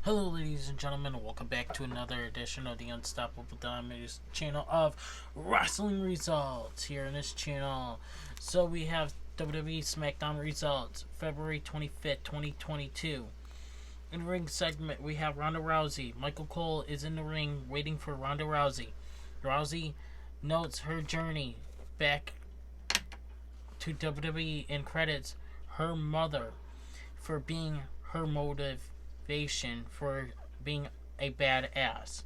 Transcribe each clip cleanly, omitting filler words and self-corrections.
Hello, ladies and gentlemen, and welcome back to another edition of the Unstoppable Diamonds channel of Wrestling Results here in this channel. So we have WWE SmackDown results, February 25th, 2022. In ring segment, we have Ronda Rousey. Michael Cole is in the ring waiting for Ronda Rousey. Rousey notes her journey back to WWE and credits her mother for being her motivation for being a badass.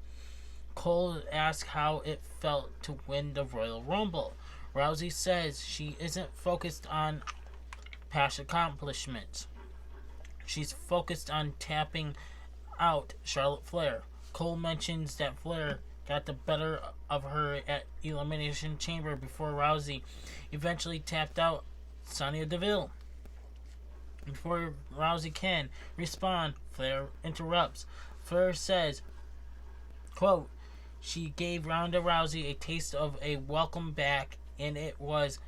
Cole asks how it felt to win the Royal Rumble. Rousey says she isn't focused on past accomplishments. She's focused on tapping out Charlotte Flair. Cole mentions that Flair got the better of her at Elimination Chamber before Rousey eventually tapped out Sonya Deville. Before Rousey can respond, Flair interrupts. Flair says, quote, she gave Ronda Rousey a taste of a welcome back and it was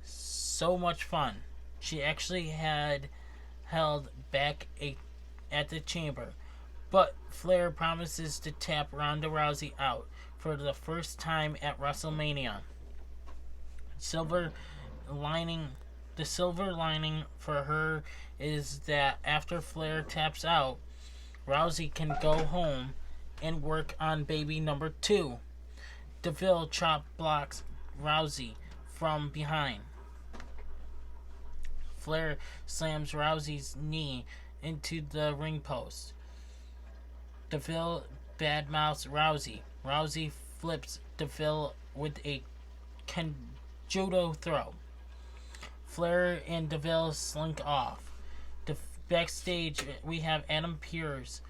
so much fun. She actually had held back at the chamber, but Flair promises to tap Ronda Rousey out for the first time at WrestleMania. The silver lining for her is that after Flair taps out, Rousey can go home and work on baby number 2. Deville chop blocks Rousey from behind. Flair slams Rousey's knee into the ring post. Deville badmouths Rousey. Rousey flips Deville with a judo throw. Flair and Deville slink off. Backstage, we have Adam Pearce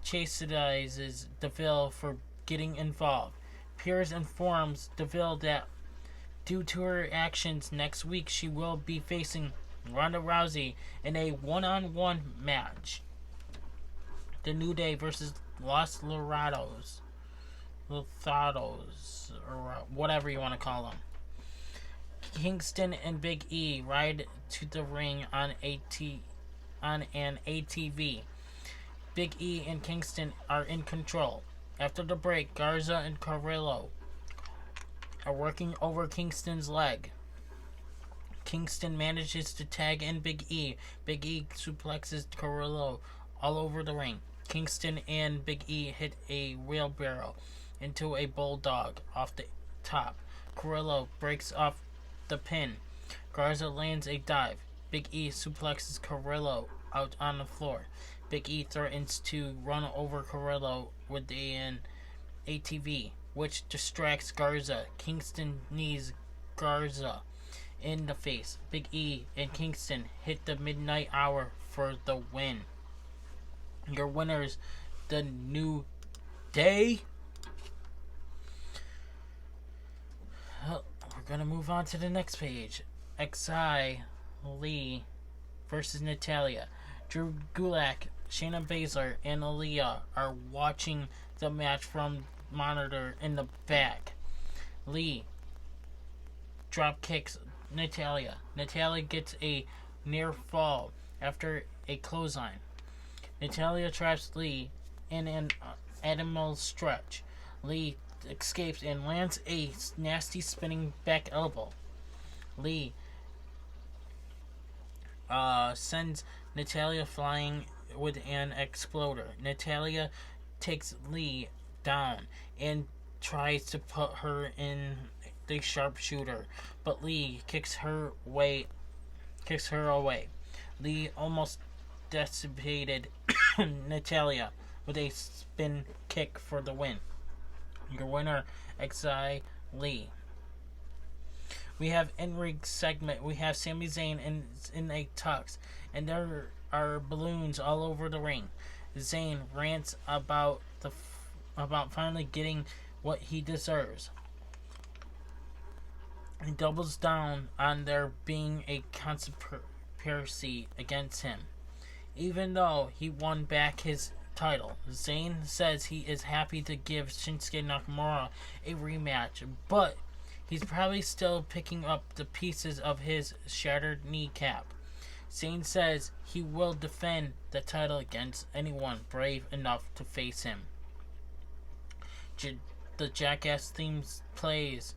chastises Deville for getting involved. Pearce informs Deville that due to her actions next week, she will be facing Ronda Rousey in a one-on-one match. The New Day versus Los Lorados, or whatever you want to call them. Kingston and Big E ride to the ring on an ATV. Big E and Kingston are in control. After the break, Garza and Carrillo are working over Kingston's leg. Kingston manages to tag in Big E. Big E suplexes Carrillo all over the ring. Kingston and Big E hit a wheelbarrow into a bulldog off the top. Carrillo breaks off the pin. Garza lands a dive. Big E suplexes Carrillo out on the floor. Big E threatens to run over Carrillo with an ATV, which distracts Garza. Kingston knees Garza in the face. Big E and Kingston hit the midnight hour for the win. Your winners, the New Day. We're going to move on to the next page. Xi Lee versus Natalia. Drew Gulak, Shayna Baszler, and Aaliyah are watching the match from monitor in the back. Lee drop kicks Natalia. Natalia gets a near fall after a clothesline. Natalia traps Lee in an animal stretch. Lee escapes and lands a nasty spinning back elbow. Lee sends Natalia flying with an exploder. Natalia takes Lee down and tries to put her in the sharpshooter, but Lee kicks her away. Lee almost decimated Natalia with a spin kick for the win. Your winner, Xi Lee. We have in-ring segment. We have Sami Zayn in a tux, and there are balloons all over the ring. Zayn rants about finally getting what he deserves. He doubles down on there being a conspiracy against him. Even though he won back his title, Zayn says he is happy to give Shinsuke Nakamura a rematch, but he's probably still picking up the pieces of his shattered kneecap. Zayn says he will defend the title against anyone brave enough to face him. The Jackass theme plays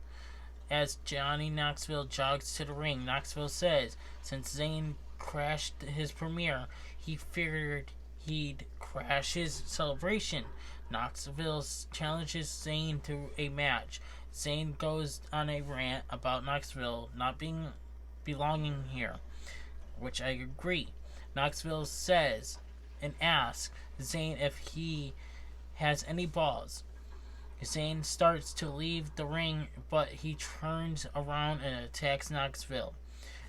as Johnny Knoxville jogs to the ring. Knoxville says since Zayn crashed his premiere, he figured he'd crash his celebration. Knoxville challenges Zayn to a match. Zayn goes on a rant about Knoxville not belonging here, which I agree. Knoxville says and asks Zayn if he has any balls. Zayn starts to leave the ring, but he turns around and attacks Knoxville.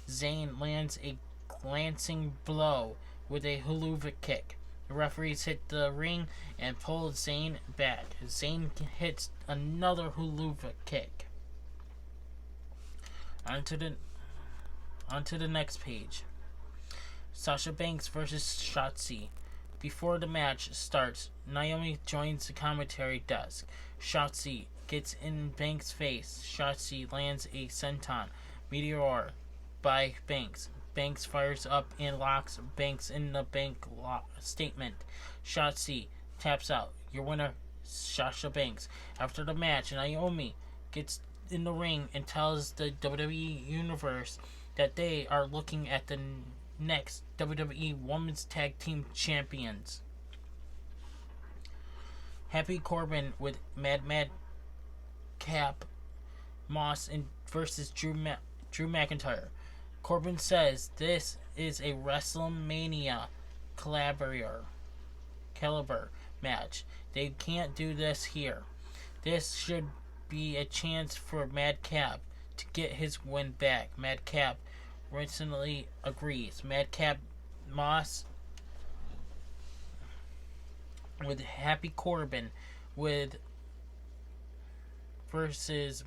Zayn lands a glancing blow with a hula kick. The referees hit the ring and pull Zayn back. Zayn hits another hula kick. Onto the next page. Sasha Banks versus Shotzi. Before the match starts, Naomi joins the commentary desk. Shotzi gets in Banks' face. Shotzi lands a senton meteor by Banks. Banks fires up and locks Banks in the bank statement. Shotzi taps out. Your winner, Sasha Banks. After the match, Naomi gets in the ring and tells the WWE Universe that they are looking at the next WWE Women's Tag Team Champions. Happy Corbin with Mad Cap Moss versus Drew McIntyre. Corbin says this is a WrestleMania caliber match. They can't do this here. This should be a chance for Madcap to get his win back. Madcap recently agrees. Madcap Moss with Happy Corbin versus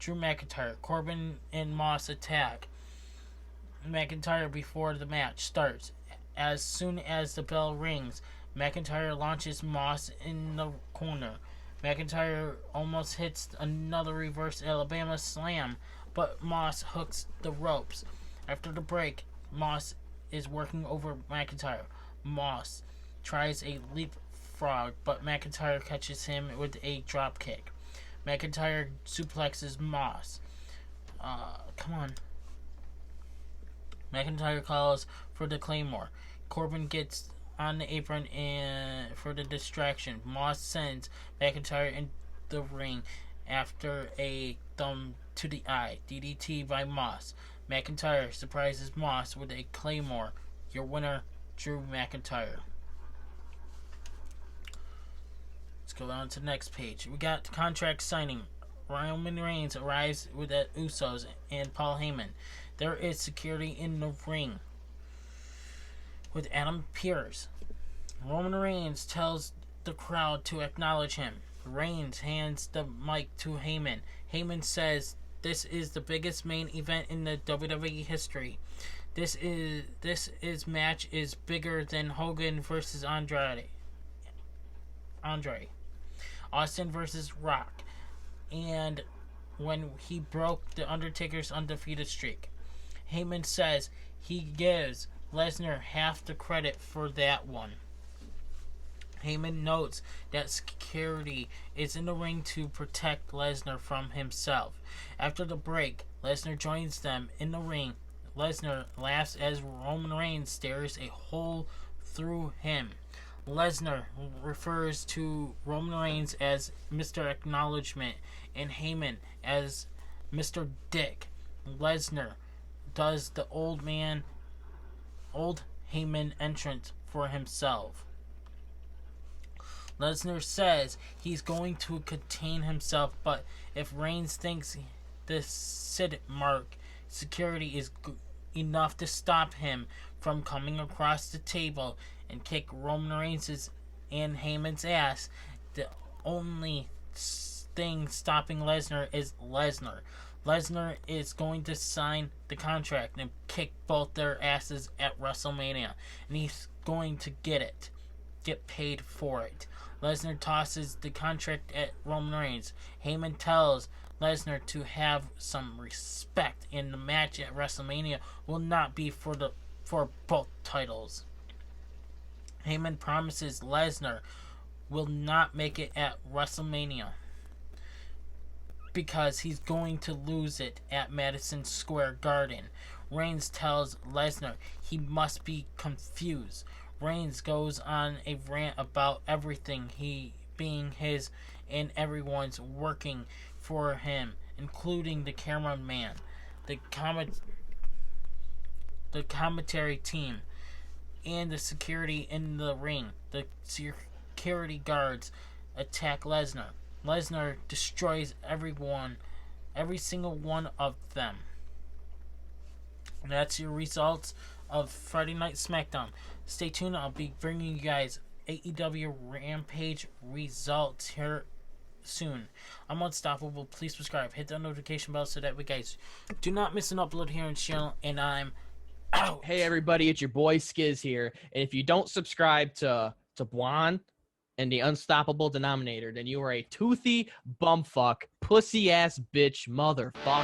Drew McIntyre. Corbin and Moss attack McIntyre before the match starts. As soon as the bell rings, McIntyre launches Moss in the corner. McIntyre almost hits another reverse Alabama slam, but Moss hooks the ropes. After the break, Moss is working over McIntyre. Moss tries a leapfrog, but McIntyre catches him with a drop kick. McIntyre suplexes Moss. Come on. McIntyre calls for the Claymore. Corbin gets on the apron and for the distraction. Moss sends McIntyre in the ring after a thumb to the eye. DDT by Moss. McIntyre surprises Moss with a Claymore. Your winner, Drew McIntyre. Let's go on to the next page. We got the contract signing. Roman Reigns arrives with the Usos and Paul Heyman. There is security in the ring with Adam Pearce. Roman Reigns tells the crowd to acknowledge him. Reigns hands the mic to Heyman. Heyman says this is the biggest main event in the WWE history. This match is bigger than Hogan versus Andre. Austin versus Rock. And when he broke the Undertaker's undefeated streak. Heyman says he gives Lesnar half the credit for that one. Heyman notes that security is in the ring to protect Lesnar from himself. After the break, Lesnar joins them in the ring. Lesnar laughs as Roman Reigns stares a hole through him. Lesnar refers to Roman Reigns as Mr. Acknowledgement and Heyman as Mr. Dick. Lesnar does the old Heyman entrance for himself. Lesnar says he's going to contain himself, but if Reigns thinks the Sid mark security is enough to stop him from coming across the table and kick Roman Reigns' and Heyman's ass, the only thing stopping Lesnar is Lesnar. Lesnar is going to sign the contract and kick both their asses at WrestleMania, and he's going to get paid for it. Lesnar tosses the contract at Roman Reigns. Heyman tells Lesnar to have some respect, and the match at WrestleMania will not be for both titles. Heyman promises Lesnar will not make it at WrestleMania because he's going to lose it at Madison Square Garden. Reigns tells Lesnar he must be confused. Reigns goes on a rant about everything he being his and everyone's working for him, including the cameraman, the commentary team, and the security in the ring. The security guards attack Lesnar. Lesnar destroys everyone, every single one of them. And that's your results of Friday Night SmackDown. Stay tuned. I'll be bringing you guys AEW Rampage results here soon. I'm Unstoppable. Please subscribe. Hit the notification bell so that we guys do not miss an upload here on the channel. And I'm out. Hey everybody, it's your boy Skiz here. And if you don't subscribe to Blonde and the Unstoppable Denominator, then you are a toothy bumfuck, pussy ass bitch motherfucker.